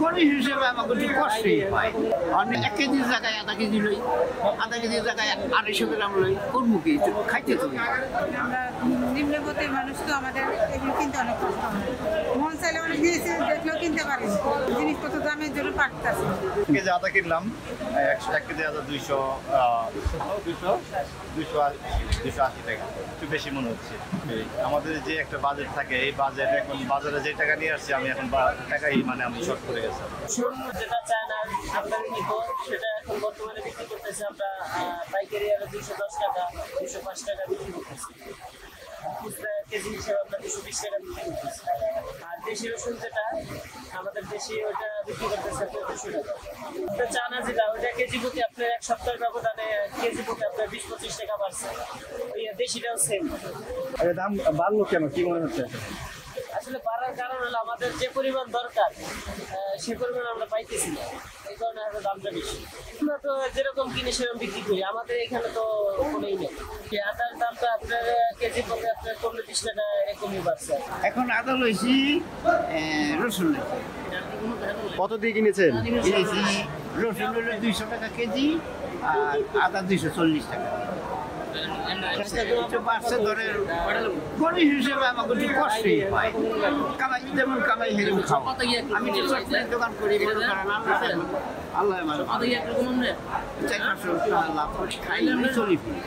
গরিব হিসেবে আমাকে একটু কষ্টই হয়। অনেক 1 কেজির জায়গায় আধা কেজি লই, আধা কেজির জায়গায় 250 গ্রাম লই, করবো কি? খাইতে তো আমরা নিম্নবর্তী মানুষ তো আমাদের এগুলো কিনতে অনেক কষ্ট হয়। মন চাইলে অনেক জিনিস দেখলেও কিনতে পারি, জিনিসপত্র দামের জন্য পাঠতেছে। কেজি আদা কিনলাম 1 কেজি আদা 280 টাকা, একটু বেশি মনে হচ্ছে। আমাদের যে একটা বাজেট থাকে, এই বাজেট এখন বাজারে যে টাকা নিয়ে আসছি আমি এখন টাকাই মানে আমি শর্ট করে গেছি। যেটা চায়না আমদানি নিত সেটা এখন বর্তমানে বিক্রি করতেছে আমরা পাইকারি আরো 210 টাকা 205 টাকা বিক্রি করতেছি। খুচরা কেজি হিসেবে আমরা 220 টাকা বিক্রি করতেছি। আর দেশি রসুন যেটা আমাদের দেশি ওটা বিক্রি করতেছে 35 টাকা। চায়না যেটা ওটা কেজি প্রতি আপনার 1 সপ্তাহের ব্যবধানে কেজি প্রতি আপনার 20-25 টাকা বাড়ছে। ওই দেশিটাও সেম। দাম বাড়লো কেন, কি মনে হচ্ছে? আসলে বাড়ার কারণ হলো আমাদের যে পরিমাণ দরকার সে পরিমাণ আমরা পাইতেছি না, এই কারণে হয়তো দামটা বেশি। আমরা তো যেরকম কিনে সেরকম বিক্রি করি, আমাদের এখানে তো কোনোই নেই। আদার দামটা আপনার কেজি প্রতি আপনার 15-20 টাকা এরকমই বাড়ছে। এখন আদা লইছি, রসুন লইছি। কত দিয়ে কিনেছেন? কিনেছি রসুন হলো 200 টাকা কেজি আর আদা 240 টাকা। বাড়ছে ধরেন গরিব হিসেবে আমাকে একটু কষ্টই হয়। কামাই যেমন কামাই হেরম খাওয়া। আমি তো চকলেট দোকান করি, মনে করেন আল্লাহ আমার 400 টাকা লাভ করি, খাইলে আমি চলি ফিরি।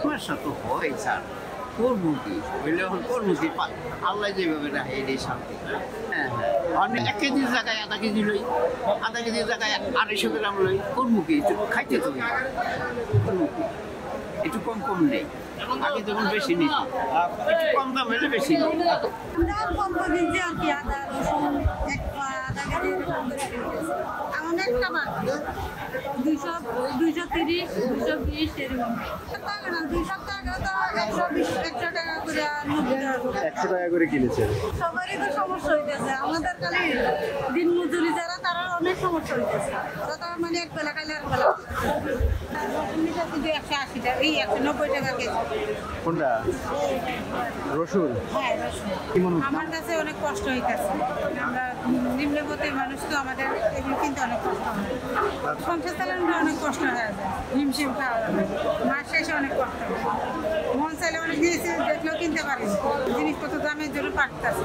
সমস্যা তো হয় স্যার, করবো কি? হইলে এখন করবো কি? আল্লাহ যেভাবে রাখে এটাই শান্তি। হ্যাঁ হ্যাঁ, অনেক 1 কেজির জায়গায় আধা কেজি লই, আধা কেজির জায়গায় 250 গ্রাম লই, করবো কি? খাইতে তো করবো কি? একটু কম কম নেই, আগে যখন বেশি নিচ্ছি একটু কম দাম হলে বেশি নেই। দাম কম করে দিচ্ছি আর কি, আদা রসুন আধা কেজি অনেক খাবার 230 220 এরকম। 2 সপ্তাহ আগে তো 100 টাকা করে 100 টাকা করে কিনেছেন। সবারই তো সমস্যা হইতেছে, আমাদের খালি দিন মজুরি যারা তারা অনেক সমস্যা হইতেছে। ওরা তো মানে এক বেলা খাইলে এক বেলা। রসুন নিতে শুধু 180 টাকা, এই 190 টাকা কেজি। কোনটা? রসুন? হ্যাঁ রসুন। আমার কাছে অনেক কষ্ট হইতেছে, আমরা নিম্নবর্তী মানুষ তো আমাদের এগুলো কিনতে অনেক কষ্ট হয়। সংসার চালানোটা অনেক কষ্ট হয়ে যায়, হিমশিম খাওয়া মাস শেষে অনেক কষ্ট হয়। মন চাইলে অনেক জিনিস দেখলেও কিনতে পারি, জিনিসপত্র দামের জন্য পাঠতেছে।